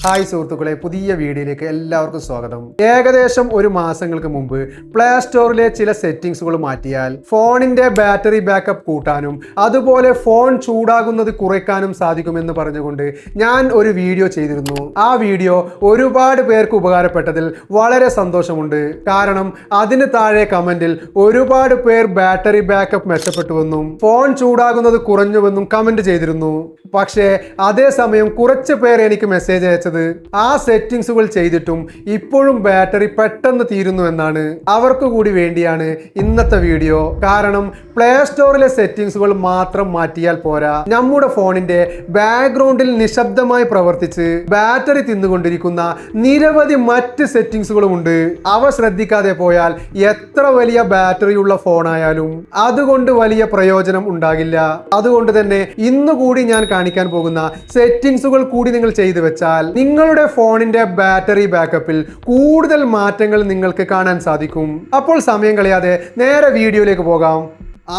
Hi സുഹൃത്തുക്കളെ, പുതിയ വീഡിയോയിലേക്ക് എല്ലാവർക്കും സ്വാഗതം. ഏകദേശം ഒരു മാസങ്ങൾക്ക് മുമ്പ് പ്ലേ സ്റ്റോറിലെ ചില സെറ്റിംഗ്സുകൾ മാറ്റിയാൽ ഫോണിന്റെ ബാറ്ററി ബാക്കപ്പ് കൂട്ടാനും അതുപോലെ ഫോൺ ചൂടാകുന്നത് കുറയ്ക്കാനും സാധിക്കുമെന്ന് പറഞ്ഞുകൊണ്ട് ഞാൻ ഒരു വീഡിയോ ചെയ്തിരുന്നു. ആ വീഡിയോ ഒരുപാട് പേർക്ക് ഉപകാരപ്പെട്ടതിൽ വളരെ സന്തോഷമുണ്ട്. കാരണം അതിന് താഴെ കമന്റിൽ ഒരുപാട് പേർ ബാറ്ററി ബാക്കപ്പ് മെച്ചപ്പെട്ടുവെന്നും ഫോൺ ചൂടാകുന്നത് കുറഞ്ഞുവെന്നും കമന്റ് ചെയ്തിരുന്നു. പക്ഷേ അതേസമയം കുറച്ച് പേർ എനിക്ക് മെസ്സേജ് അയച്ചത് ആ സെറ്റിംഗ്സുകൾ ചെയ്തിട്ടും ഇപ്പോഴും ബാറ്ററി പെട്ടെന്ന് തീരുന്നു എന്നാണ്. അവർക്ക് കൂടി വേണ്ടിയാണ് ഇന്നത്തെ വീഡിയോ. കാരണം പ്ലേ സ്റ്റോറിലെ സെറ്റിംഗ്സുകൾ മാത്രം മാറ്റിയാൽ പോരാ, നമ്മുടെ ഫോണിന്റെ ബാക്ക്ഗ്രൗണ്ടിൽ നിശബ്ദമായി പ്രവർത്തിച്ച് ബാറ്ററി തിന്നുകൊണ്ടിരിക്കുന്ന നിരവധി മറ്റ് സെറ്റിംഗ്സുകളും ഉണ്ട്. അവ ശ്രദ്ധിക്കാതെ പോയാൽ എത്ര വലിയ ബാറ്ററിയുള്ള ഫോണായാലും അതുകൊണ്ട് വലിയ പ്രയോജനം ഉണ്ടാകില്ല. അതുകൊണ്ട് തന്നെ ഇന്നുകൂടി ഞാൻ കാണിക്കാൻ പോകുന്ന സെറ്റിംഗ്സുകൾ കൂടി നിങ്ങൾ ചെയ്തു വെച്ചാൽ നിങ്ങളുടെ ഫോണിന്റെ ബാറ്ററി ബാക്കപ്പിൽ കൂടുതൽ മാറ്റങ്ങൾ നിങ്ങൾക്ക് കാണാൻ സാധിക്കും. അപ്പോൾ സമയം കളയാതെ നേരെ വീഡിയോയിലേക്ക് പോകാം.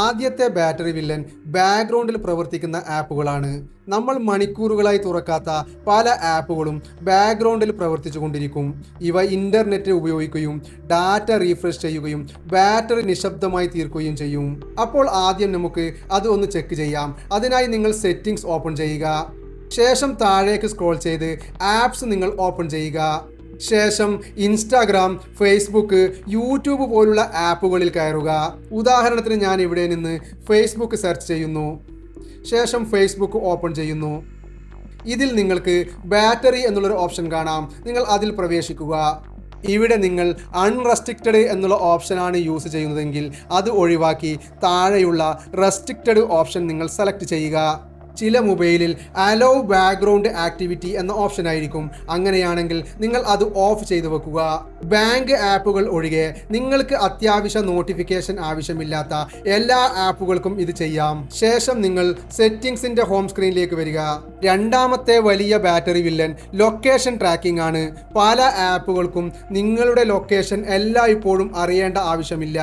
ആദ്യത്തെ ബാറ്ററി വില്ലൻ ബാക്ക്ഗ്രൗണ്ടിൽ പ്രവർത്തിക്കുന്ന ആപ്പുകളാണ്. നമ്മൾ മണിക്കൂറുകളായി തുറക്കാത്ത പല ആപ്പുകളും ബാക്ക്ഗ്രൗണ്ടിൽ പ്രവർത്തിച്ചു കൊണ്ടിരിക്കും. ഇവ ഇന്റർനെറ്റ് ഉപയോഗിക്കുകയും ഡാറ്റ റീഫ്രഷ് ചെയ്യുകയും ബാറ്ററി നിശബ്ദമായി തീർക്കുകയും ചെയ്യും. അപ്പോൾ ആദ്യം നമുക്ക് അത് ഒന്ന് ചെക്ക് ചെയ്യാം. അതിനായി നിങ്ങൾ സെറ്റിംഗ്സ് ഓപ്പൺ ചെയ്യുക. ശേഷം താഴേക്ക് സ്ക്രോൾ ചെയ്ത് ആപ്സ് നിങ്ങൾ ഓപ്പൺ ചെയ്യുക. ശേഷം ഇൻസ്റ്റാഗ്രാം, ഫേസ്ബുക്ക്, യൂട്യൂബ് പോലുള്ള ആപ്പുകളിൽ കയറുക. ഉദാഹരണത്തിന് ഞാൻ ഇവിടെ നിന്ന് ഫേസ്ബുക്ക് സെർച്ച് ചെയ്യുന്നു. ശേഷം ഫേസ്ബുക്ക് ഓപ്പൺ ചെയ്യുന്നു. ഇതിൽ നിങ്ങൾക്ക് ബാറ്ററി എന്നുള്ളൊരു ഓപ്ഷൻ കാണാം. നിങ്ങൾ അതിൽ പ്രവേശിക്കുക. ഇവിടെ നിങ്ങൾ അൺറെസ്ട്രിക്റ്റഡ് എന്നുള്ള ഓപ്ഷനാണ് യൂസ് ചെയ്യുന്നതെങ്കിൽ അത് ഒഴിവാക്കി താഴെയുള്ള റെസ്ട്രിക്റ്റഡ് ഓപ്ഷൻ നിങ്ങൾ സെലക്ട് ചെയ്യുക. ചില മൊബൈലിൽ അലോ ബാക്ക്ഗ്രൗണ്ട് ആക്ടിവിറ്റി എന്ന ഓപ്ഷൻ ആയിരിക്കും. അങ്ങനെയാണെങ്കിൽ നിങ്ങൾ അത് ഓഫ് ചെയ്തു വെക്കുക. ബാങ്ക് ആപ്പുകൾ ഒഴികെ നിങ്ങൾക്ക് അത്യാവശ്യ നോട്ടിഫിക്കേഷൻ ആവശ്യമില്ലാത്ത എല്ലാ ആപ്പുകൾക്കും ഇത് ചെയ്യാം. ശേഷം നിങ്ങൾ സെറ്റിംഗ്സിന്റെ ഹോം സ്ക്രീനിലേക്ക് വരിക. രണ്ടാമത്തെ വലിയ ബാറ്ററി വില്ലൻ ലൊക്കേഷൻ ട്രാക്കിംഗ് ആണ്. പല ആപ്പുകൾക്കും നിങ്ങളുടെ ലൊക്കേഷൻ എല്ലായ്പ്പോഴും അറിയേണ്ട ആവശ്യമില്ല.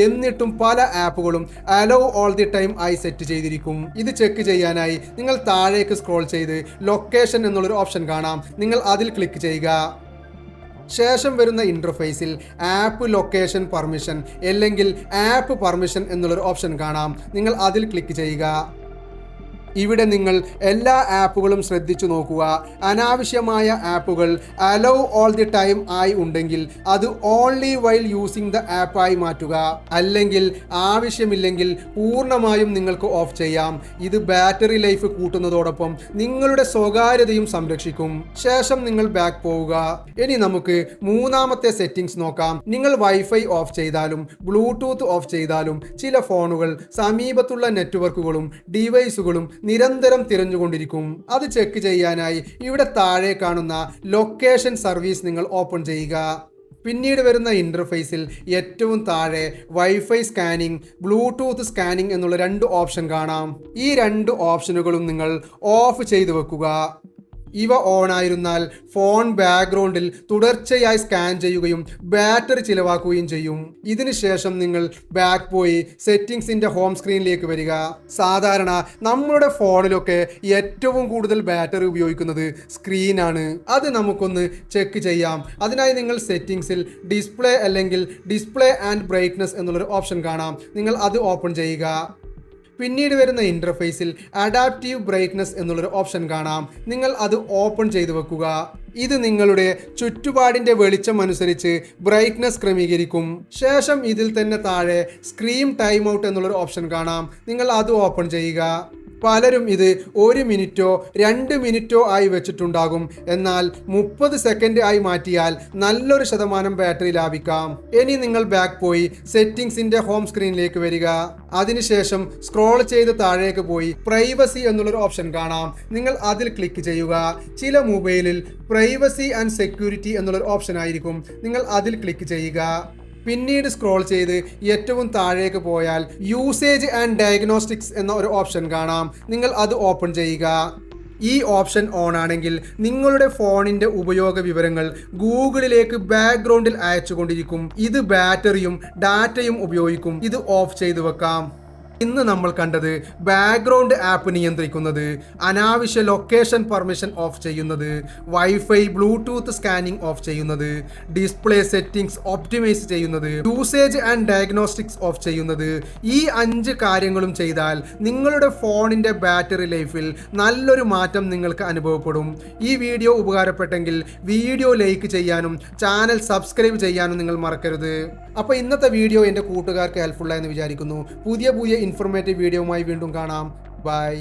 എന്നിട്ടും പല ആപ്പുകളും അലോ ഓൾ ദി ടൈം ആയി സെറ്റ് ചെയ്തിരിക്കും. ഇത് ചെക്ക് ചെയ്യാനായി നിങ്ങൾ താഴേക്ക് സ്ക്രോൾ ചെയ്ത് ലൊക്കേഷൻ എന്നുള്ളൊരു ഓപ്ഷൻ കാണാം. നിങ്ങൾ അതിൽ ക്ലിക്ക് ചെയ്യുക. ശേഷം വരുന്ന ഇന്റർഫേസിൽ ആപ്പ് ലൊക്കേഷൻ പെർമിഷൻ അല്ലെങ്കിൽ ആപ്പ് പെർമിഷൻ എന്നുള്ളൊരു ഓപ്ഷൻ കാണാം. നിങ്ങൾ അതിൽ ക്ലിക്ക് ചെയ്യുക. ഇവിടെ നിങ്ങൾ എല്ലാ ആപ്പുകളും ശ്രദ്ധിച്ചു നോക്കുക. അനാവശ്യമായ ആപ്പുകൾ അലോ ഓൾ ദി ടൈം ആയി ഉണ്ടെങ്കിൽ അത് ഓൺലി വൈൽ യൂസിങ് ദ ആപ്പായി മാറ്റുക. അല്ലെങ്കിൽ ആവശ്യമില്ലെങ്കിൽ പൂർണ്ണമായും നിങ്ങൾക്ക് ഓഫ് ചെയ്യാം. ഇത് ബാറ്ററി ലൈഫ് കൂട്ടുന്നതോടൊപ്പം നിങ്ങളുടെ സ്വകാര്യതയും സംരക്ഷിക്കും. ശേഷം നിങ്ങൾ ബാക്ക് പോവുക. ഇനി നമുക്ക് മൂന്നാമത്തെ സെറ്റിംഗ്സ് നോക്കാം. നിങ്ങൾ വൈഫൈ ഓഫ് ചെയ്താലും ബ്ലൂടൂത്ത് ഓഫ് ചെയ്താലും ചില ഫോണുകൾ സമീപത്തുള്ള നെറ്റ്വർക്കുകളും ഡിവൈസുകളും നിരന്തരം തിരഞ്ഞുകൊണ്ടിരിക്കും. അത് ചെക്ക് ചെയ്യാനായി ഇവിടെ താഴെ കാണുന്ന ലൊക്കേഷൻ സർവീസ് നിങ്ങൾ ഓപ്പൺ ചെയ്യുക. പിന്നീട് വരുന്ന ഇന്റർഫേസിൽ ഏറ്റവും താഴെ വൈഫൈ സ്കാനിങ്, ബ്ലൂടൂത്ത് സ്കാനിങ് എന്നുള്ള രണ്ട് ഓപ്ഷൻ കാണാം. ഈ രണ്ട് ഓപ്ഷനുകളും നിങ്ങൾ ഓഫ് ചെയ്തു വെക്കുക. ഇവ ഓൺ ആയിരുന്നാൽ ഫോൺ ബാക്ക്ഗ്രൗണ്ടിൽ തുടർച്ചയായി സ്കാൻ ചെയ്യുകയും ബാറ്ററി ചിലവാക്കുകയും ചെയ്യും. ഇതിനുശേഷം നിങ്ങൾ ബാക്ക് പോയി സെറ്റിംഗ്സിന്റെ ഹോം സ്ക്രീനിലേക്ക് വരിക. സാധാരണ നമ്മുടെ ഫോണിലൊക്കെ ഏറ്റവും കൂടുതൽ ബാറ്ററി ഉപയോഗിക്കുന്നത് സ്ക്രീനാണ്. അത് നമുക്കൊന്ന് ചെക്ക് ചെയ്യാം. അതിനായി നിങ്ങൾ സെറ്റിംഗ്സിൽ ഡിസ്പ്ലേ അല്ലെങ്കിൽ ഡിസ്പ്ലേ ആൻഡ് ബ്രൈറ്റ്നസ് എന്നുള്ളൊരു ഓപ്ഷൻ കാണാം. നിങ്ങൾ അത് ഓപ്പൺ ചെയ്യുക. പിന്നീട് വരുന്ന ഇന്റർഫേസിൽ അഡാപ്റ്റീവ് ബ്രൈറ്റ്നസ് എന്നുള്ളൊരു ഓപ്ഷൻ കാണാം. നിങ്ങൾ അത് ഓപ്പൺ ചെയ്തു വെക്കുക. ഇത് നിങ്ങളുടെ ചുറ്റുപാടിന്റെ വെളിച്ചം അനുസരിച്ച് ബ്രൈറ്റ്നസ് ക്രമീകരിക്കും. ശേഷം ഇതിൽ തന്നെ താഴെ സ്ക്രീൻ ടൈം ഔട്ട് എന്നുള്ളൊരു ഓപ്ഷൻ കാണാം. നിങ്ങൾ അത് ഓപ്പൺ ചെയ്യുക. പലരും ഇത് 1 മിനിറ്റോ 2 മിനിറ്റോ ആയി വെച്ചിട്ടുണ്ടാകും. എന്നാൽ 30 സെക്കൻഡ് ആയി മാറ്റിയാൽ നല്ലൊരു ശതമാനം ബാറ്ററി ലാഭിക്കാം. ഇനി നിങ്ങൾ ബാക്ക് പോയി സെറ്റിംഗ്സിന്റെ ഹോം സ്ക്രീനിലേക്ക് വരിക. അതിനുശേഷം സ്ക്രോൾ ചെയ്ത് താഴേക്ക് പോയി പ്രൈവസി എന്നുള്ളൊരു ഓപ്ഷൻ കാണാം. നിങ്ങൾ അതിൽ ക്ലിക്ക് ചെയ്യുക. ചില മൊബൈലിൽ പ്രൈവസി ആൻഡ് സെക്യൂരിറ്റി എന്നുള്ളൊരു ഓപ്ഷൻ ആയിരിക്കും. നിങ്ങൾ അതിൽ ക്ലിക്ക് ചെയ്യുക. പിന്നീട് സ്ക്രോൾ ചെയ്ത് ഏറ്റവും താഴേക്ക് പോയാൽ യൂസേജ് ആൻഡ് ഡയഗ്നോസ്റ്റിക്സ് എന്ന ഒരു ഓപ്ഷൻ കാണാം. നിങ്ങൾ അത് ഓപ്പൺ ചെയ്യുക. ഈ ഓപ്ഷൻ ഓൺ ആണെങ്കിൽ നിങ്ങളുടെ ഫോണിന്റെ ഉപയോഗ വിവരങ്ങൾ ഗൂഗിളിലേക്ക് ബാക്ക്ഗ്രൗണ്ടിൽ അയച്ചുകൊണ്ടിരിക്കും. ഇത് ബാറ്ററിയും ഡാറ്റയും ഉപയോഗിക്കും. ഇത് ഓഫ് ചെയ്തു വെക്കാം. ഇന്ന് നമ്മൾ കണ്ടത് ബാക്ക്ഗ്രൗണ്ട് ആപ്പ് നിയന്ത്രിക്കുന്നത്, അനാവശ്യ ലൊക്കേഷൻ പെർമിഷൻ ഓഫ് ചെയ്യുന്നത്, വൈഫൈ ബ്ലൂടൂത്ത് സ്കാനിംഗ് ഓഫ് ചെയ്യുന്നത്, ഡിസ്പ്ലേ സെറ്റിംഗ്സ് ഒപ്റ്റിമൈസ് ചെയ്യുന്നത്, യൂസേജ് ആൻഡ് ഡയഗ്നോസ്റ്റിക്സ് ഓഫ് ചെയ്യുന്നത്. ഈ 5 കാര്യങ്ങളും ചെയ്താൽ നിങ്ങളുടെ ഫോണിൻ്റെ ബാറ്ററി ലൈഫിൽ നല്ലൊരു മാറ്റം നിങ്ങൾക്ക് അനുഭവപ്പെടും. ഈ വീഡിയോ ഉപകാരപ്പെട്ടെങ്കിൽ വീഡിയോ ലൈക്ക് ചെയ്യാനും ചാനൽ സബ്സ്ക്രൈബ് ചെയ്യാനും നിങ്ങൾ മറക്കരുത്. അപ്പോൾ ഇന്നത്തെ വീഡിയോ എൻ്റെ കൂട്ടുകാർക്ക് ഹെൽപ്ഫുള്ളായെന്ന് വിചാരിക്കുന്നു. പുതിയ ഇൻഫോർമേറ്റീവ് വീഡിയോയുമായി വീണ്ടും കാണാം. ബൈ.